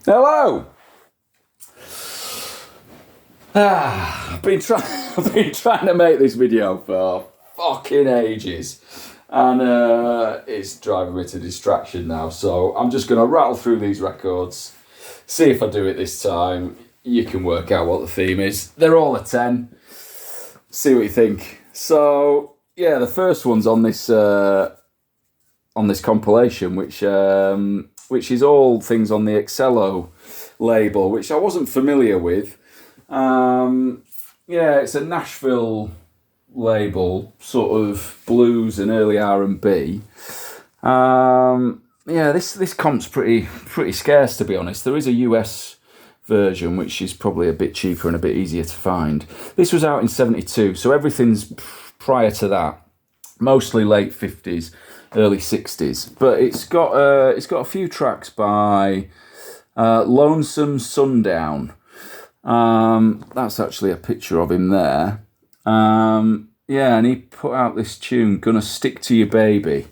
Hello. I've been trying to make this video for fucking ages, and it's driving me to distraction now. So I'm just gonna rattle through these records, see if I do it this time. You can work out what the theme is. They're all a 10. See what you think. So yeah, the first one's on this compilation, which is all things on the Excello label, which I wasn't familiar with. Yeah, it's a Nashville label, sort of blues and early R&B. Yeah, this comp's pretty scarce, to be honest. There is a US version, which is probably a bit cheaper and a bit easier to find. This was out in 72, so everything's prior to that, mostly late 50s, early 60s. But it's got a few tracks by Lonesome Sundown. That's actually a picture of him there. Yeah, and he put out this tune, Gonna Stick to You Baby,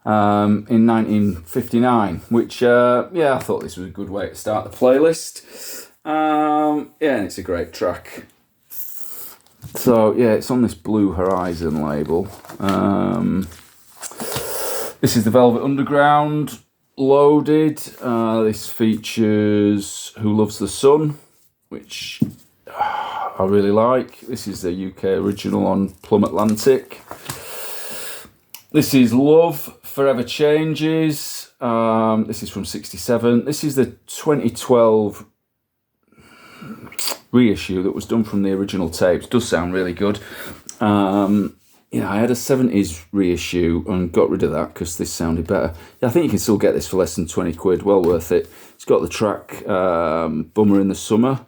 in 1959, which, yeah, I thought this was a good way to start the playlist. Yeah, and it's a great track. So, yeah, it's on this Blue Horizon label. This is the Velvet Underground, Loaded. This features Who Loves the Sun, which I really like. This is the UK original on Plum Atlantic. This is Love Forever Changes. This is from 67. This is the 2012 reissue that was done from the original tapes. Does sound really good. Yeah, I had a 70s reissue and got rid of that because this sounded better. Yeah, I think you can still get this for less than 20 quid. Well worth it. It's got the track Bummer in the Summer.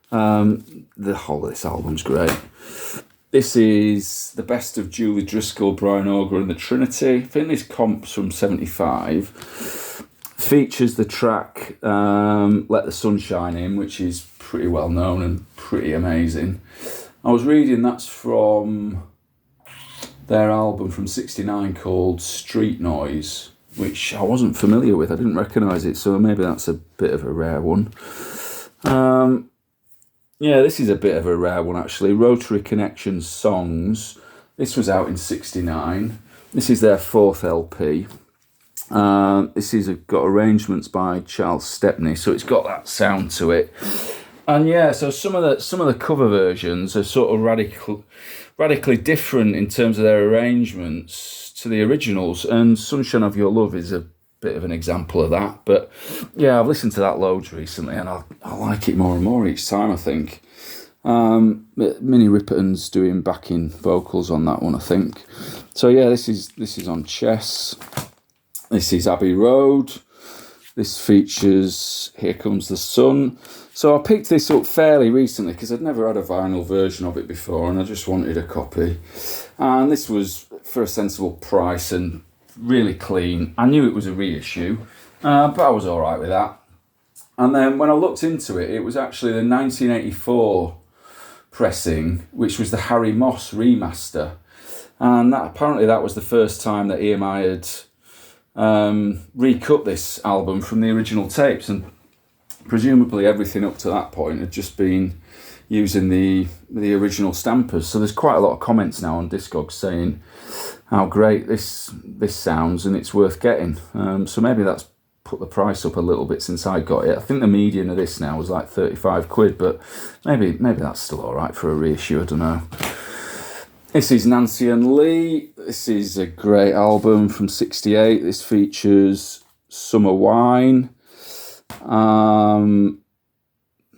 The whole of this album's great. This is the best of Julie Driscoll, Brian Auger and the Trinity. I think this comp's from 75. Features the track Let the Sun Shine In, which is pretty well known and pretty amazing. I was reading that's from their album from 69 called Street Noise, which I wasn't familiar with. I didn't recognise it, so maybe that's a bit of a rare one. Yeah, this is a bit of a rare one, actually. Rotary Connections Songs. This was out in 69. This is their fourth LP. This is got arrangements by Charles Stepney, so it's got that sound to it. And yeah, so some of the cover versions are sort of radically different in terms of their arrangements to the originals, and Sunshine of Your Love is a bit of an example of that. But yeah, I've listened to that loads recently, and I like it more and more each time, I think. Minnie Riperton's doing backing vocals on that one, I think. So yeah, this is on Chess. This is Abbey Road. This features Here Comes the Sun. So I picked this up fairly recently because I'd never had a vinyl version of it before, and I just wanted a copy. And this was for a sensible price and really clean. I knew it was a reissue, but I was all right with that. And then when I looked into it, it was actually the 1984 pressing, which was the Harry Moss remaster. And apparently that was the first time that EMI had recut this album from the original tapes, and presumably everything up to that point had just been using the original stampers. So there's quite a lot of comments now on Discogs saying how great this sounds and it's worth getting. So maybe that's put the price up a little bit since I got it. I think the median of this now was like 35 quid, but maybe that's still all right for a reissue, I don't know. This is Nancy and Lee. This is a great album from 68. This features Summer Wine.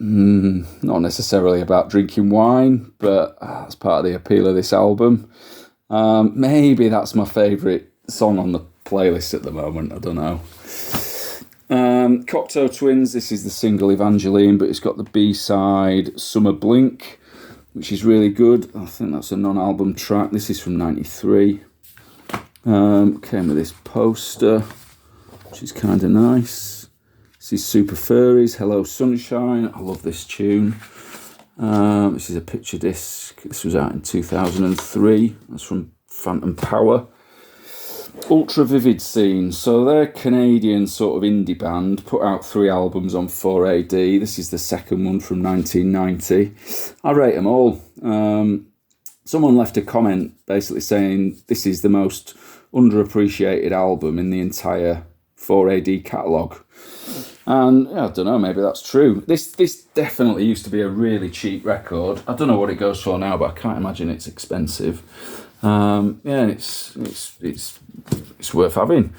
Not necessarily about drinking wine, but that's part of the appeal of this album. Maybe that's my favourite song on the playlist at the moment, I don't know. Cocteau Twins, this is the single Evangeline, but it's got the B-side Summer Blink, which is really good. I think that's a non-album track. This is from 93. Came with this poster, which is kind of nice. This is Super Furries, Hello Sunshine. I love this tune. This is a picture disc. This was out in 2003. That's from Phantom Power. Ultra Vivid Scene. So they're a Canadian sort of indie band, put out 3 albums on 4AD. This is the second one from 1990. I rate them all. Someone left a comment basically saying this is the most underappreciated album in the entire 4AD catalogue. And I don't know, maybe that's true. This definitely used to be a really cheap record. I don't know what it goes for now, but I can't imagine it's expensive. It's worth having.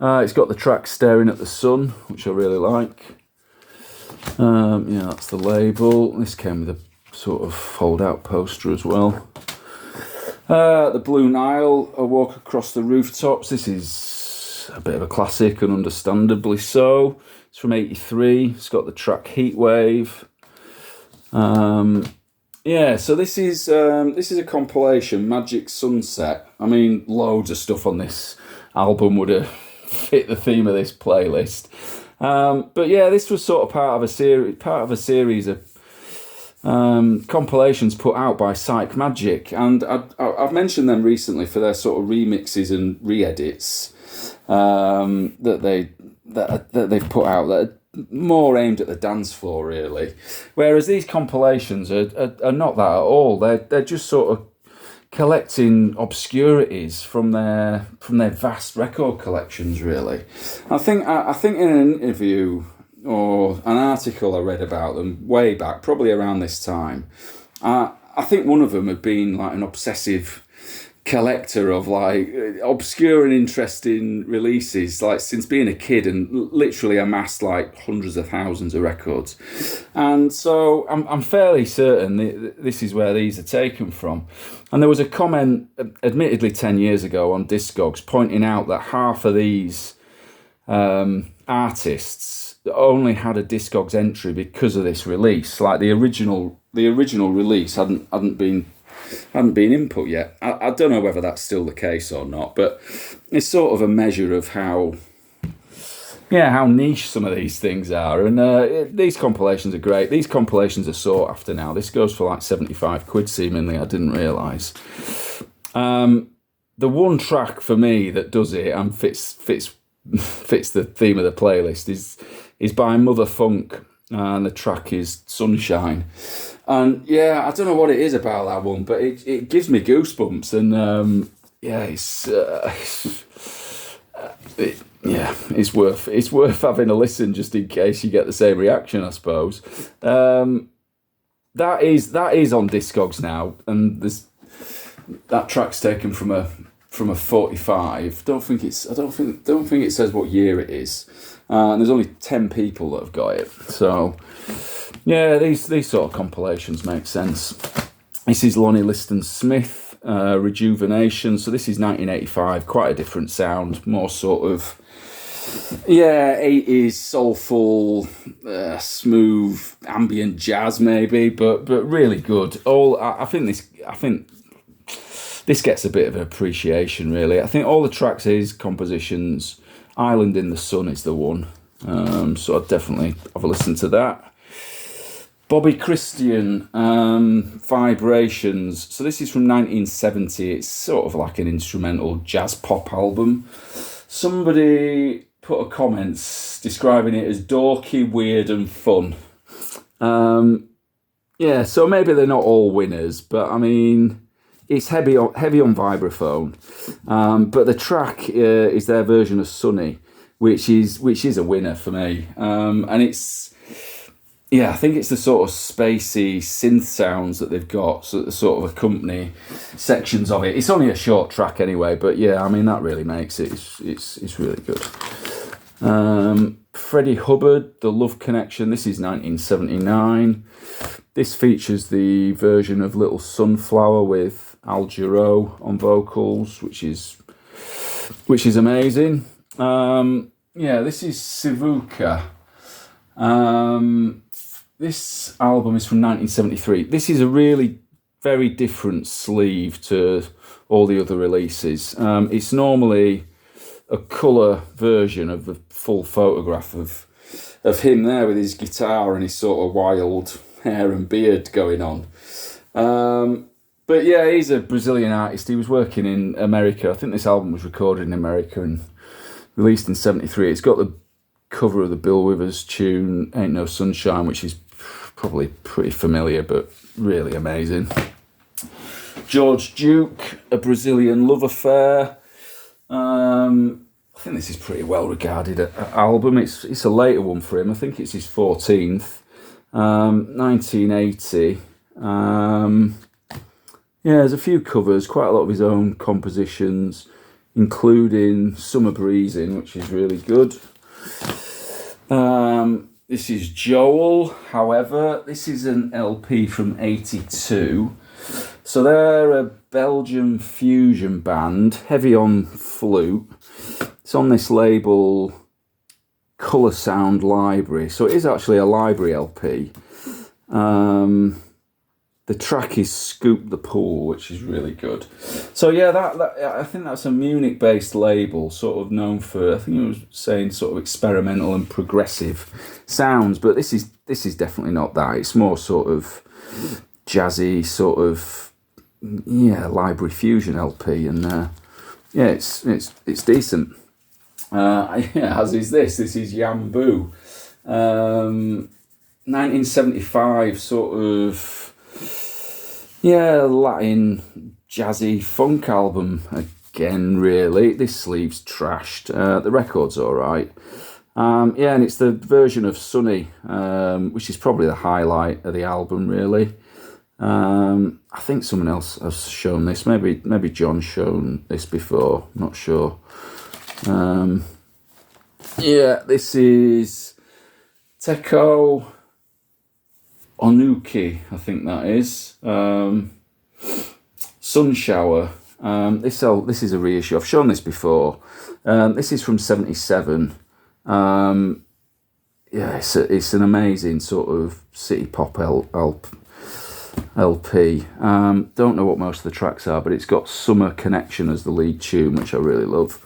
It's got the track Staring at the Sun, which I really like. That's the label. This came with a sort of fold-out poster as well. The Blue Nile, A Walk Across the Rooftops. This is a bit of a classic, and understandably so. It's from '83. It's got the track Heatwave. So this is a compilation, Magic Sunset. I mean, loads of stuff on this album would have fit the theme of this playlist. But yeah, this was sort of part of a series of compilations put out by Psych Magic, and I've mentioned them recently for their sort of remixes and re-edits that they've put out that are more aimed at the dance floor, really. Whereas these compilations are not that at all. They're just sort of collecting obscurities from their vast record collections, really. I think in an interview or an article I read about them way back, probably around this time, I think one of them had been like an obsessive collector of like obscure and interesting releases, like since being a kid, and literally amassed like hundreds of thousands of records. And so I'm fairly certain this is where these are taken from. And there was a comment, admittedly 10 years ago, on Discogs pointing out that half of these artists only had a Discogs entry because of this release. Like the original release hadn't been input yet. I don't know whether that's still the case or not, but it's sort of a measure of how niche some of these things are. And these compilations are great. These compilations are sought after now. This goes for like £75 seemingly. I didn't realise. The one track for me that does it and fits the theme of the playlist is by Mother Funk, and the track is Sunshine. And yeah, I don't know what it is about that one, but it gives me goosebumps. And it's worth having a listen just in case you get the same reaction, I suppose. That is on Discogs now, and that track's taken from a 45. Don't think it says what year it is. And there's only 10 people that have got it. So yeah, these sort of compilations make sense. This is Lonnie Liston Smith, Rejuvenation. So this is 1985, quite a different sound, more sort of 80s soulful, smooth ambient jazz maybe, but really good. I think this gets a bit of an appreciation, really. I think all the tracks are his compositions. Island in the Sun is the one, so I'd definitely have a listen to that. Bobby Christian, Vibrations. So this is from 1970. It's sort of like an instrumental jazz pop album. Somebody put a comment describing it as dorky, weird and fun. So maybe they're not all winners, but I mean, it's heavy on vibraphone. But the track is their version of Sunny, which is a winner for me. And it's, I think it's the sort of spacey synth sounds that they've got, so that sort of accompany sections of it. It's only a short track anyway, but yeah, I mean, that really makes it. It's really good. Freddie Hubbard, The Love Connection. This is 1979. This features the version of Little Sunflower with Al Jarreau on vocals, which is amazing. This is Sivuka. This album is from 1973. This is a really very different sleeve to all the other releases. It's normally a colour version of the full photograph of him there with his guitar and his sort of wild hair and beard going on. But But yeah, he's a Brazilian artist. He was working in America. I think this album was recorded in America and released in '73. It's got the cover of the Bill Withers tune "Ain't No Sunshine," which is probably pretty familiar, but really amazing. George Duke, A Brazilian Love Affair. I think this is pretty well regarded album. It's a later one for him. I think it's his 14th. 1980. Yeah, there's a few covers, quite a lot of his own compositions, including Summer Breezing, which is really good. This is Joel, however, this is an LP from '82. So they're a Belgian fusion band, heavy on flute. It's on this label, Colour Sound Library. So it is actually a library LP. The track is Scoop the Pool, which is really good. So yeah, that I think that's a Munich-based label, sort of known for, I think it was saying sort of experimental and progressive sounds, but this is definitely not that. It's more sort of jazzy, sort of library fusion LP, and it's decent. As is this. This is Yamboo, 1975, sort of. Yeah, Latin jazzy funk album again, really. This sleeve's trashed. The record's all right. And it's the version of Sunny, which is probably the highlight of the album, really. I think someone else has shown this. Maybe John's shown this before. I'm not sure. This is Teko Onuki, I think that is. Sun Shower. This is a reissue. I've shown this before. This is from '77. It's an amazing sort of city pop LP. Don't know what most of the tracks are, but it's got Summer Connection as the lead tune, which I really love.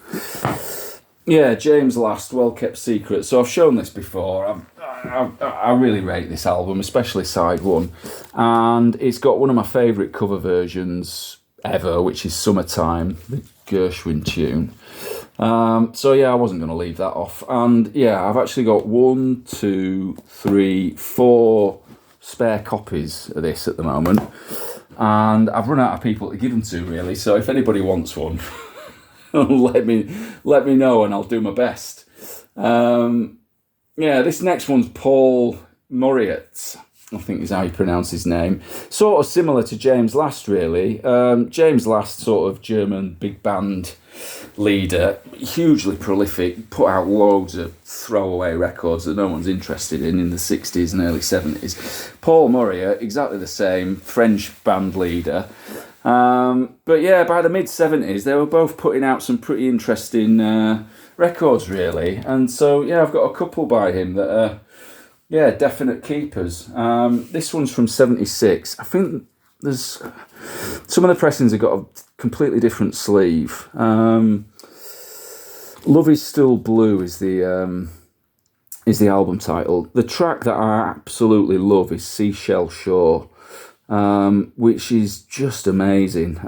Yeah, James Last, Well Kept Secret. So I've shown this before. I really rate this album, especially side one. And it's got one of my favourite cover versions ever, which is Summertime, the Gershwin tune. I wasn't going to leave that off. And yeah, I've actually got 4 spare copies of this at the moment. And I've run out of people to give them to, really. So if anybody wants one, let me know and I'll do my best. This next one's Paul Moriarty, I think is how you pronounce his name. Sort of similar to James Last, really. James Last, sort of German big band leader, hugely prolific, put out loads of throwaway records that no one's interested in the 60s and early 70s. Paul Moriarty, exactly the same, French band leader. By the mid-70s, they were both putting out some pretty interesting records, really. And so, I've got a couple by him that are, definite keepers. This one's from '76. I think there's some of the pressings have got a completely different sleeve. Love Is Still Blue is the album title. The track that I absolutely love is Seashell Shore, which is just amazing.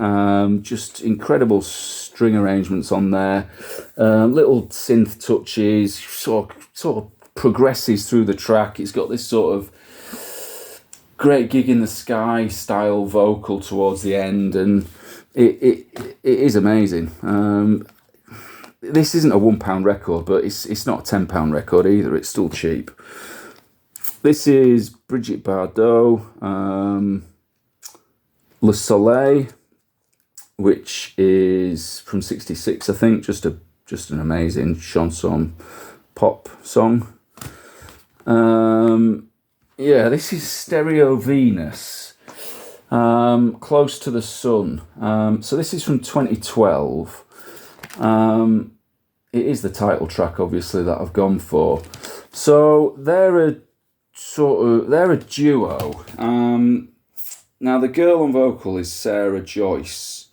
Just incredible string arrangements on there, little synth touches, sort of progresses through the track. It's got this sort of Great Gig in the Sky style vocal towards the end, and it is amazing. This isn't a £1 record, but it's not a £10 record either. It's still cheap. This is Brigitte Bardot, Le Soleil, which is from '66, I think. Just an amazing chanson pop song. This is Stereo Venus, Close to the Sun. So this is from 2012. It is the title track, obviously, that I've gone for. So they're a duo. Now the girl on vocal is Sarah Joyce,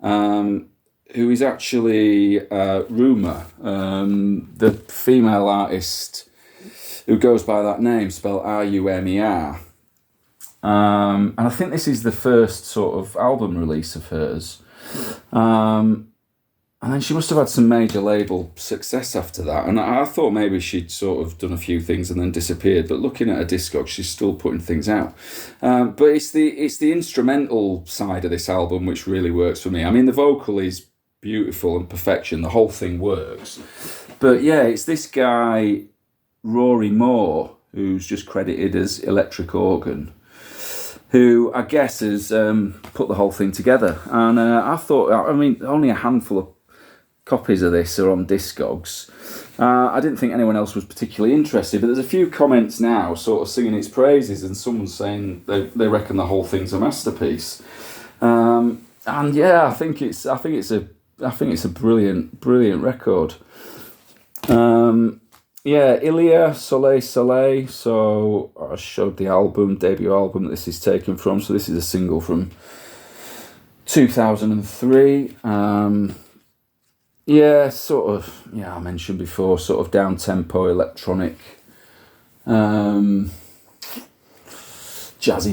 who is actually Rumer, the female artist who goes by that name, spelled Rumer. And I think this is the first sort of album release of hers. And then she must have had some major label success after that. And I thought maybe she'd sort of done a few things and then disappeared. But looking at her discog, she's still putting things out. But it's the instrumental side of this album which really works for me. I mean, the vocal is beautiful and perfection. The whole thing works. But yeah, it's this guy, Rory Moore, who's just credited as electric organ, who I guess has put the whole thing together. And I thought, I mean, only a handful of copies of this are on Discogs. I didn't think anyone else was particularly interested, but there's a few comments now sort of singing its praises, and someone's saying they reckon the whole thing's a masterpiece. And yeah, I think it's a brilliant record. Yeah, Ilia, Soleil Soleil. So I showed the debut album that this is taken from. So this is a single from 2003. Yeah, sort of, I mentioned before, sort of down-tempo electronic, jazzy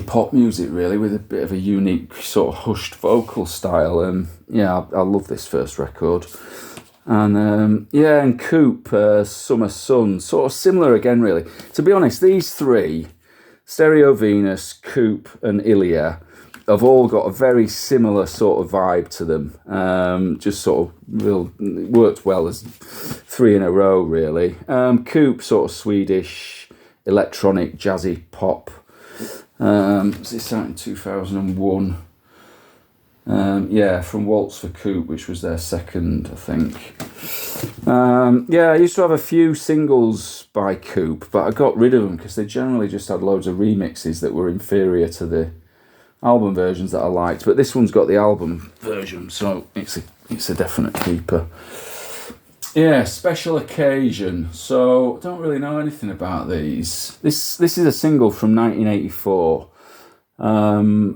pop music, really, with a bit of a unique sort of hushed vocal style. Yeah, I love this first record. And and Coop, Summer Sun, sort of similar again, really. To be honest, these three, Stereo Venus, Coop and Ilia, have all got a very similar sort of vibe to them. Just sort of worked well as three in a row, really. Coop, sort of Swedish, electronic, jazzy pop. This out in 2001. From Waltz for Coop, which was their second, I think. I used to have a few singles by Coop, but I got rid of them because they generally just had loads of remixes that were inferior to the album versions that I liked. But this one's got the album version, so it's a definite keeper. Yeah, Special Occasion. So I don't really know anything about these. This is a single from 1984.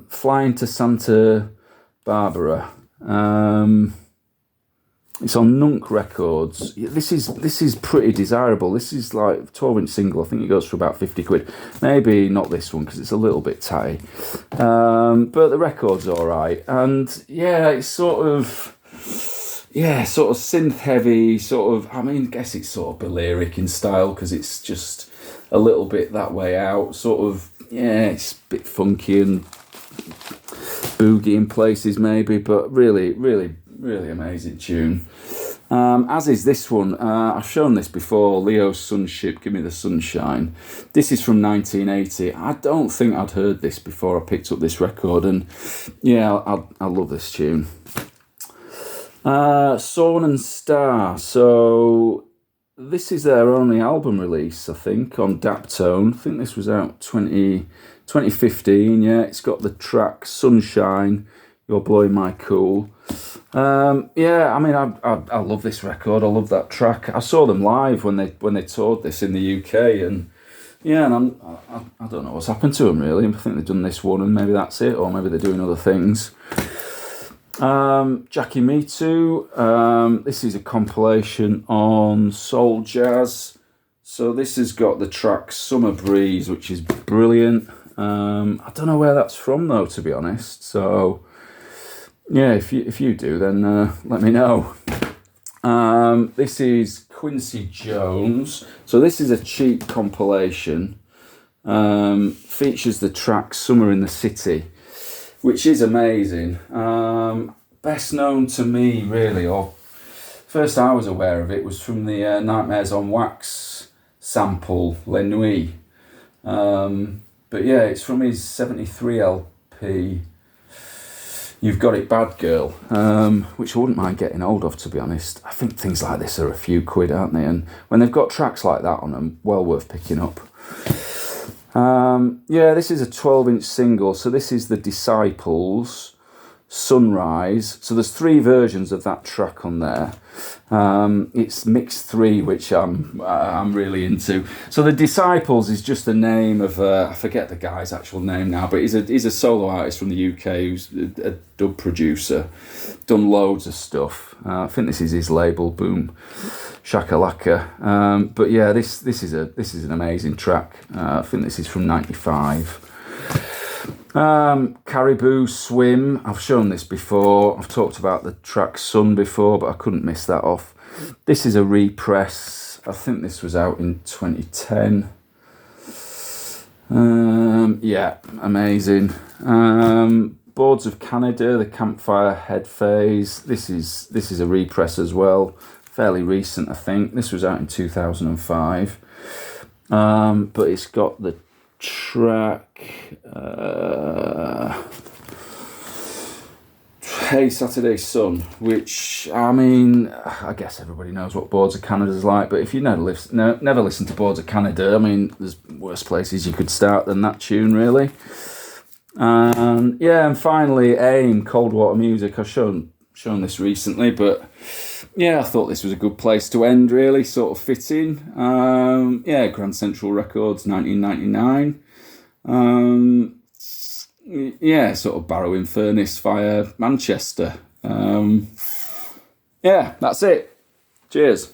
Flying to Santa Barbara. It's on Nunk Records. This is pretty desirable. This is like a 12-inch single. I think it goes for about 50 quid. Maybe not this one because it's a little bit tight. But the record's all right. And yeah, it's sort of synth heavy. I guess it's sort of Balearic in style because it's just a little bit that way out. It's a bit funky and boogie in places maybe, but really, really, really amazing tune. As is this one. I've shown this before, Leo's Sunship, Give Me the Sunshine. This is from 1980. I don't think I'd heard this before I picked up this record, and yeah, I love this tune. Sawn and Star. So this is their only album release, I think, on Daptone. I think this was out 2015, yeah. It's got the track Sunshine, You're Blowing My Cool. I love this record. I love that track. I saw them live when they toured this in the UK, and I don't know what's happened to them, really. I think they've done this one and maybe that's it, or maybe they're doing other things. Jackie Me Too. This is a compilation on Soul Jazz. So this has got the track Summer Breeze, which is brilliant. I don't know where that's from though, to be honest. So yeah, if you do, then let me know. This is Quincy Jones. So this is a cheap compilation. Features the track Summer in the City, which is amazing. Best known to me, really, or first I was aware of it, was from the Nightmares on Wax sample, Les Nuits. But yeah, it's from his 73 LP, You've Got It Bad Girl, which I wouldn't mind getting hold of, to be honest. I think things like this are a few quid, aren't they? And when they've got tracks like that on them, well worth picking up. This is a 12-inch single. So this is The Disciples, Sunrise. So there's three versions of that track on there. It's mix 3, which I'm really into. So The Disciples is just the name of I forget the guy's actual name now, but he's a solo artist from the UK who's a dub producer, done loads of stuff. I think this is his label, Boom Shakalaka. But yeah, this is an amazing track. I think this is from '95. Caribou Swim. I've shown this before. I've talked about the track Sun before, but I couldn't miss that off. This is a repress. I think this was out in 2010. Yeah, amazing. Boards of Canada, the Campfire Head Phase. This is a repress as well. Fairly recent, I think. This was out in 2005. But it's got the track Hey Saturday Sun, which, I mean, I guess everybody knows what Boards of Canada's like, but if you never listen to Boards of Canada, I mean, there's worse places you could start than that tune, really. Yeah, and finally, AIM, Cold Water Music. I've shown this recently, but yeah, I thought this was a good place to end, really, sort of fitting. Yeah, Grand Central Records, 1999. Yeah, sort of Barrow in Furnace via Manchester. Yeah, that's it. Cheers.